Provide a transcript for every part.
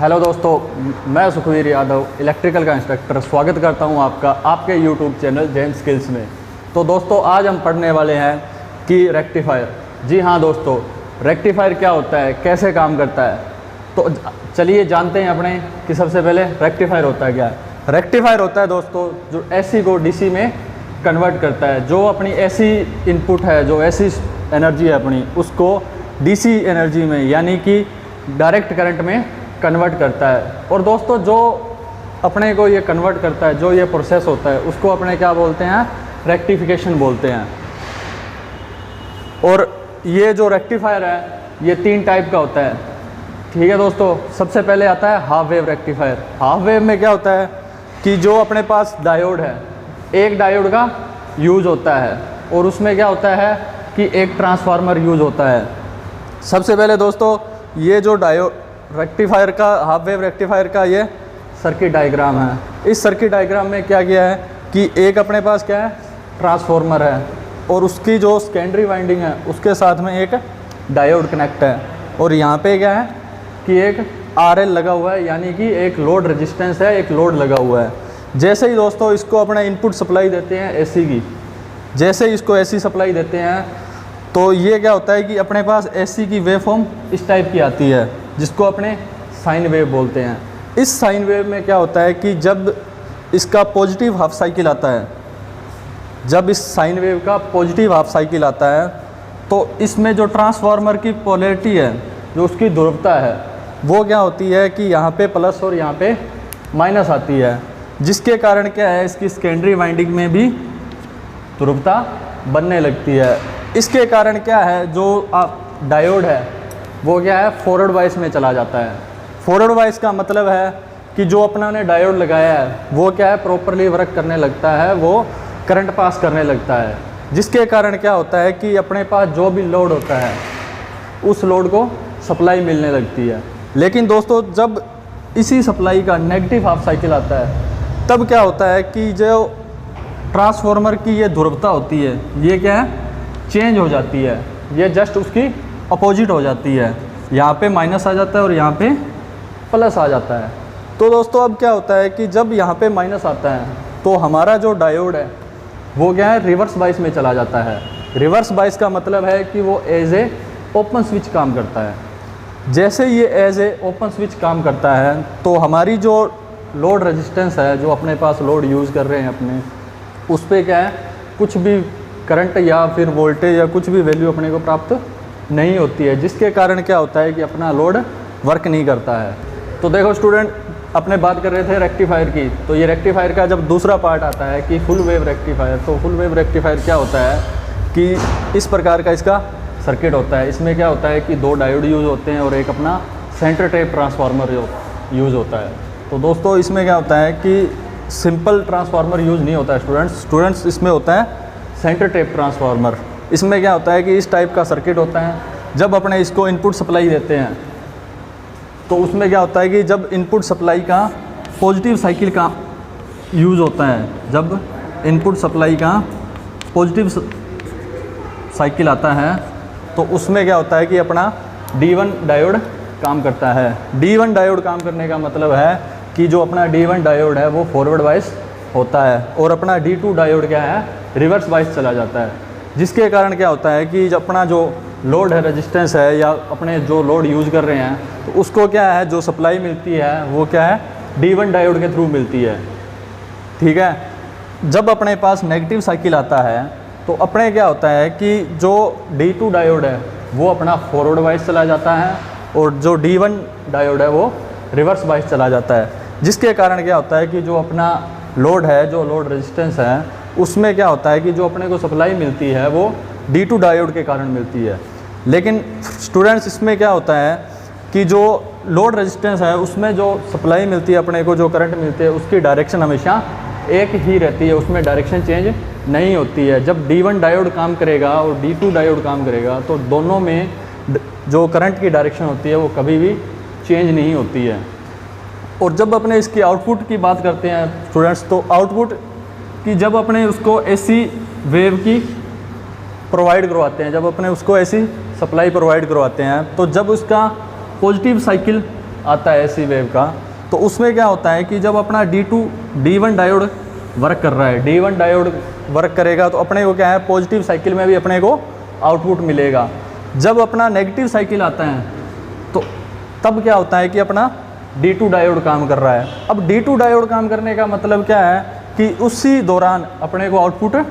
Hello दोस्तों, मैं Sukhvir Yadav electrical का इंस्ट्रक्टर स्वागत करता हूं आपका आपके यूट्यूब चैनल जैन स्किल्स में। तो दोस्तों आज हम पढ़ने वाले हैं कि रेक्टिफायर। जी हाँ दोस्तों, रेक्टिफायर क्या होता है, कैसे काम करता है। तो चलिए जानते हैं अपने कि सबसे पहले रेक्टिफायर होता है क्या है। रेक्टिफायर होता है दोस्तों जो एसी को डीसी में कन्वर्ट करता है। जो अपनी एसी इनपुट है, जो एसी एनर्जी है अपनी, उसको डीसी एनर्जी में यानी कि डायरेक्ट करंट में कन्वर्ट करता है। और दोस्तों जो अपने को ये कन्वर्ट करता है, जो ये प्रोसेस होता है, उसको अपने क्या बोलते हैं, रेक्टिफिकेशन बोलते हैं। और ये जो रेक्टिफायर है ये 3 टाइप का होता है। ठीक है दोस्तों, सबसे पहले आता है half wave rectifier. Half wave में क्या होता है कि जो अपने पास डायोड है, एक डायोड का यूज होता है और उसमें क्या होता है कि एक ट्रांसफार्मर यूज होता है। सबसे पहले दोस्तों ये जो डायोड रेक्टिफायर का, हाफ वेव रेक्टिफायर का ये सर्किट डायग्राम है। इस सर्किट डायग्राम में क्या किया है कि एक अपने पास क्या है, ट्रांसफार्मर है और उसकी जो सेकेंडरी वाइंडिंग है उसके साथ में एक डायोड कनेक्ट है। और यहाँ पे क्या है कि एक RL लगा हुआ है, यानी कि एक लोड रेजिस्टेंस है, एक लोड लगा हुआ है। जैसे ही दोस्तों इसको अपना इनपुट सप्लाई देते हैं एसी की, जैसे ही इसको एसी सप्लाई देते हैं तो ये क्या होता है कि अपने पास एसी की वेव फॉर्म इस टाइप की आती है, जिसको अपने साइन वेव बोलते हैं। इस साइन वेव में क्या होता है कि जब इसका पॉजिटिव हाफ साइकिल आता है, जब इस साइन वेव का पॉजिटिव हाफ साइकिल आता है तो इसमें जो ट्रांसफार्मर की पोलैरिटी है, जो उसकी ध्रुवता है, वो क्या होती है कि यहाँ पे प्लस और यहाँ पे माइनस आती है। जिसके कारण क्या है, इसकी सेकेंडरी वाइंडिंग में भी ध्रुवता बनने लगती है। इसके कारण क्या है, जो डायोड है वो क्या है, फॉरवर्ड वाइस में चला जाता है। फॉरवर्ड वाइस का मतलब है कि जो अपना ने डायोड लगाया है वो क्या है, प्रॉपरली वर्क करने लगता है, वो करंट पास करने लगता है। जिसके कारण क्या होता है कि अपने पास जो भी लोड होता है उस लोड को सप्लाई मिलने लगती है। लेकिन दोस्तों जब इसी सप्लाई का नेगेटिव हाफ साइकिल आता है तब क्या होता है कि जो ट्रांसफार्मर की ये ध्रुवता होती है ये क्या है, चेंज हो जाती है। ये जस्ट उसकी अपोजिट हो जाती है, यहाँ पे माइनस आ जाता है और यहाँ पे प्लस आ जाता है। तो दोस्तों अब क्या होता है कि जब यहाँ पे माइनस आता है तो हमारा जो डायोड है वो क्या है, रिवर्स बाइस में चला जाता है। रिवर्स बाइस का मतलब है कि वो एज ए ओपन स्विच काम करता है। जैसे ये एज ए ओपन स्विच काम करता है तो हमारी जो लोड रेजिस्टेंस है, जो अपने पास लोड यूज़ कर रहे हैं अपने, उस पर क्या है, कुछ भी करंट या फिर वोल्टेज या कुछ भी वैल्यू अपने को प्राप्त नहीं होती है। जिसके कारण क्या होता है कि अपना लोड वर्क नहीं करता है। तो देखो स्टूडेंट, अपने बात कर रहे थे रेक्टिफायर की, तो ये रेक्टिफायर का जब दूसरा पार्ट आता है कि फुल वेव रेक्टिफायर। तो फुल वेव रेक्टिफायर क्या होता है कि इस प्रकार का इसका सर्किट होता है। इसमें क्या होता है कि 2 डायोड यूज़ होते हैं और एक अपना सेंटर टेप ट्रांसफार्मर यूज़ होता है। तो दोस्तों इसमें क्या होता है कि सिंपल ट्रांसफार्मर यूज़ नहीं होता है स्टूडेंट्स, इसमें होता है सेंटर टेप ट्रांसफार्मर। इसमें क्या होता है कि इस टाइप का सर्किट होता है। जब अपने इसको इनपुट सप्लाई देते हैं तो उसमें क्या होता है कि जब इनपुट सप्लाई का पॉजिटिव साइकिल का यूज़ होता है, जब इनपुट सप्लाई का पॉजिटिव साइकिल आता है तो उसमें क्या होता है कि अपना D1 डायोड काम करता है। D1 डायोड काम करने का मतलब है कि जो अपना D1 डायोड है वो फॉरवर्ड वाइस होता है और अपना D2 डायोड क्या है, रिवर्स वाइस चला जाता है। जिसके कारण क्या होता है कि अपना जो लोड है, रेजिस्टेंस है, या अपने जो लोड यूज़ कर रहे हैं तो उसको क्या है, जो सप्लाई मिलती है वो क्या है, D1 डायोड के थ्रू मिलती है। ठीक है, जब अपने पास नेगेटिव साइकिल आता है तो अपने क्या होता है कि जो D2 डायोड है वो अपना फॉरवर्ड वाइस चला जाता है और जो D1 डायोड है वो रिवर्स वाइस चला जाता है। जिसके कारण क्या होता है कि जो अपना लोड है, जो लोड रेजिस्टेंस है, उसमें क्या होता है कि जो अपने को सप्लाई मिलती है वो D2 डायोड के कारण मिलती है। लेकिन स्टूडेंट्स इसमें क्या होता है कि जो लोड रेजिस्टेंस है उसमें जो सप्लाई मिलती है अपने को, जो करंट मिलती है, उसकी डायरेक्शन हमेशा एक ही रहती है, उसमें डायरेक्शन चेंज नहीं होती है। जब D1 डायोड काम करेगा और D2 डायोड काम करेगा तो दोनों में जो करंट की डायरेक्शन होती है वो कभी भी चेंज नहीं होती है। और जब अपने इसकी आउटपुट की बात करते हैं स्टूडेंट्स, तो आउटपुट की जब अपने उसको एसी वेव की प्रोवाइड करवाते हैं, जब अपने उसको एसी सप्लाई प्रोवाइड करवाते हैं, तो जब उसका पॉजिटिव साइकिल आता है एसी वेव का, तो उसमें क्या होता है कि जब अपना D1 डायोड वर्क कर रहा है, D1 डायोड वर्क करेगा तो अपने को क्या है, पॉजिटिव साइकिल में भी अपने को आउटपुट मिलेगा। जब अपना नेगेटिव साइकिल आता है तो तब क्या होता है कि अपना D2 डायोड काम कर रहा है। अब D2 डायोड काम करने का मतलब क्या है कि उसी दौरान अपने को आउटपुट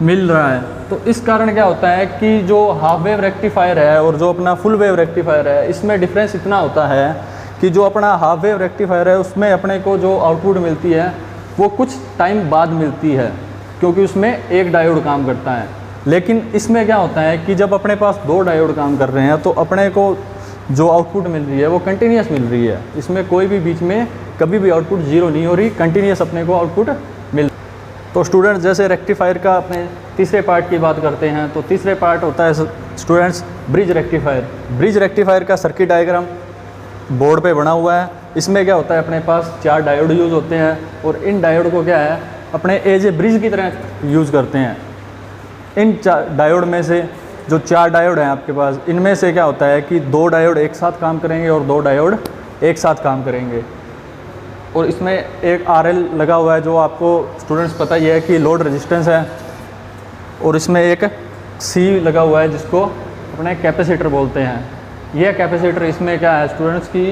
मिल रहा है। तो इस कारण क्या होता है कि जो हाफ वेव रेक्टिफायर है और जो अपना फुल वेव रेक्टिफायर है, इसमें डिफरेंस इतना होता है कि जो अपना हाफ वेव रेक्टिफायर है उसमें अपने को जो आउटपुट मिलती है वो कुछ टाइम बाद मिलती है, क्योंकि उसमें एक डायोड काम करता है। लेकिन इसमें क्या होता है कि जब अपने पास 2 डायोड काम कर रहे हैं तो अपने को जो आउटपुट मिल रही है वो कंटिन्यूस मिल रही है। इसमें कोई भी बीच में कभी भी आउटपुट ज़ीरो नहीं हो रही, कंटिन्यूस अपने को आउटपुट मिल। तो स्टूडेंट्स जैसे रेक्टिफायर का अपने तीसरे पार्ट की बात करते हैं, तो तीसरे पार्ट होता है students bridge rectifier. Bridge rectifier का सर्किट डायग्राम बोर्ड पे बना हुआ है। इसमें क्या होता है, अपने पास 4 डायोड यूज़ होते हैं और इन डायोड को क्या है अपने एज ए ब्रिज की तरह यूज़ करते हैं। इन 4 डायोड में से जो 4 डायोड हैं आपके पास, इनमें से क्या होता है कि 2 डायोड एक साथ काम करेंगे और 2 डायोड एक साथ काम करेंगे। और इसमें एक RL लगा हुआ है जो आपको स्टूडेंट्स पता ही है कि लोड रेजिस्टेंस है, और इसमें एक C लगा हुआ है जिसको अपने कैपेसिटर बोलते हैं। यह कैपेसिटर इसमें क्या है स्टूडेंट्स की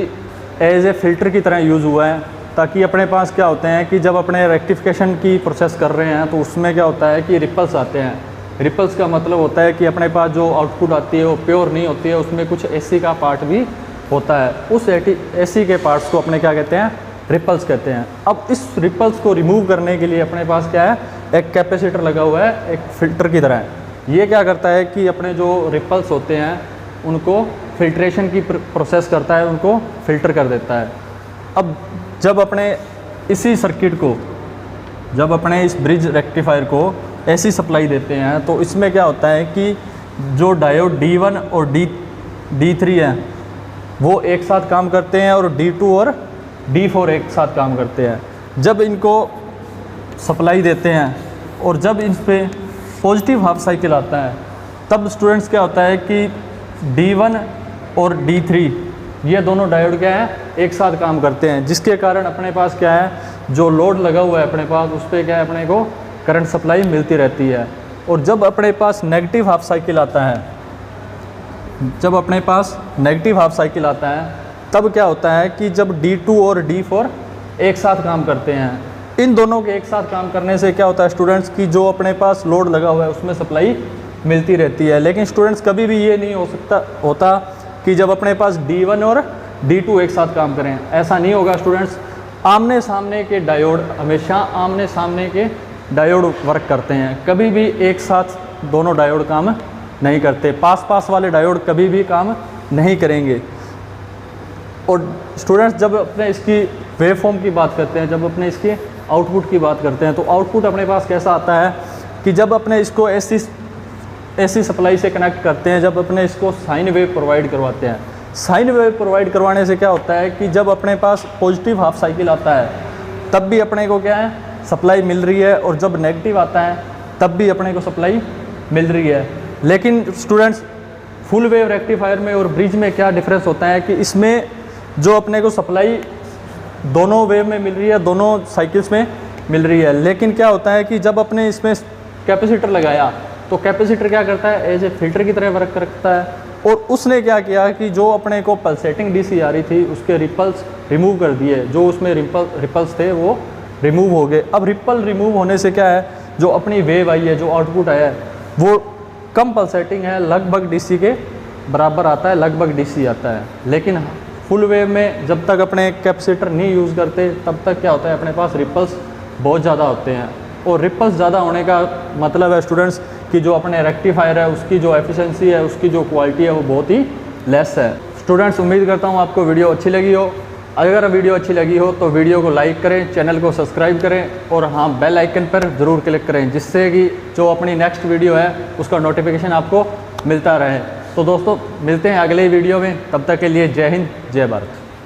एज ए फ़िल्टर की तरह यूज़ हुआ है, ताकि अपने पास क्या होते हैं कि जब अपने रेक्टिफिकेशन की प्रोसेस कर रहे हैं तो उसमें क्या होता है कि रिपल्स आते हैं। रिपल्स का मतलब होता है कि अपने पास जो आउटपुट आती है वो प्योर नहीं होती है, उसमें कुछ AC का पार्ट भी होता है। उस AC के पार्ट्स को अपने क्या कहते हैं, रिपल्स कहते हैं। अब इस रिपल्स को रिमूव करने के लिए अपने पास क्या है, एक कैपेसिटर लगा हुआ है एक फ़िल्टर की तरह। ये क्या करता है कि अपने जो रिपल्स होते हैं उनको फिल्ट्रेशन की प्रोसेस करता है, उनको फ़िल्टर कर देता है। अब जब अपने इसी सर्किट को, जब अपने इस ब्रिज रेक्टिफायर को ऐसी सप्लाई देते हैं तो इसमें क्या होता है कि जो डायोड D1 और D3 हैं वो एक साथ काम करते हैं और D2 और D4 एक साथ काम करते हैं। जब इनको सप्लाई देते हैं और जब इन पे पॉजिटिव हाफ साइकिल आता है तब स्टूडेंट्स क्या होता है कि D1 और D3 ये दोनों डायोड क्या है, एक साथ काम करते हैं, जिसके कारण अपने पास क्या है, जो लोड लगा हुआ है अपने पास उस पर क्या है अपने को करंट सप्लाई मिलती रहती है। और जब अपने पास नेगेटिव हाफ साइकिल आता है, जब अपने पास नेगेटिव हाफ साइकिल आता है तब क्या होता है कि जब D2 और D4 एक साथ काम करते हैं, इन दोनों के एक साथ काम करने से क्या होता है स्टूडेंट्स की जो अपने पास लोड लगा हुआ है उसमें सप्लाई मिलती रहती है। लेकिन स्टूडेंट्स कभी भी ये नहीं होता कि जब अपने पास D1 और D2 एक साथ काम करें, ऐसा नहीं होगा स्टूडेंट्स। आमने सामने के डायोड हमेशा आमने सामने के डायोड वर्क करते हैं, कभी भी एक साथ दोनों डायोड काम नहीं करते। पास वाले डायोड कभी भी काम नहीं करेंगे। और स्टूडेंट्स जब अपने इसकी वेव फॉर्म की बात करते हैं, जब अपने इसके आउटपुट की बात करते हैं, तो आउटपुट अपने पास कैसा आता है कि जब अपने इसको ऐसी सप्लाई से कनेक्ट करते हैं, जब अपने इसको साइन वेव प्रोवाइड करवाते हैं। साइन वेव प्रोवाइड करवाने से क्या होता है कि जब अपने पास पॉजिटिव हाफ साइकिल आता है तब भी अपने को क्या है, सप्लाई मिल रही है, और जब नेगेटिव आता है तब भी अपने को सप्लाई मिल रही है। लेकिन स्टूडेंट्स फुल वेव रेक्टिफायर में और ब्रिज में क्या डिफरेंस होता है कि इसमें जो अपने को सप्लाई दोनों वेव में मिल रही है, दोनों साइकिल्स में मिल रही है। लेकिन क्या होता है कि जब अपने इसमें कैपेसिटर लगाया तो कैपेसिटर क्या करता है, एज ए फिल्टर की तरह वर्क करता है, और उसने क्या किया कि जो अपने को पल्सेटिंग DC आ रही थी उसके रिपल्स रिमूव कर दिए, जो उसमें रिपल्स थे वो रिमूव हो गए। अब रिपल रिमूव होने से क्या है, जो अपनी वेव आई है, जो आउटपुट आया है वो कम पल्सेटिंग है, लगभग DC के बराबर आता है, लगभग DC आता है। लेकिन फुल वेव में जब तक अपने कैपेसिटर नहीं यूज़ करते तब तक क्या होता है, अपने पास रिपल्स बहुत ज़्यादा होते हैं। और रिपल्स ज़्यादा होने का मतलब है स्टूडेंट्स कि जो अपने रेक्टिफायर है उसकी जो एफिशिएंसी है, उसकी जो क्वालिटी है वो बहुत ही लेस है। स्टूडेंट्स उम्मीद करता हूँ आपको वीडियो अच्छी लगी हो। अगर वीडियो अच्छी लगी हो तो वीडियो को लाइक करें, चैनल को सब्सक्राइब करें और हाँ बेल आइकन पर ज़रूर क्लिक करें, जिससे कि जो अपनी नेक्स्ट वीडियो है उसका नोटिफिकेशन आपको मिलता रहे। तो दोस्तों मिलते हैं अगले वीडियो में, तब तक के लिए जय हिंद जय भारत।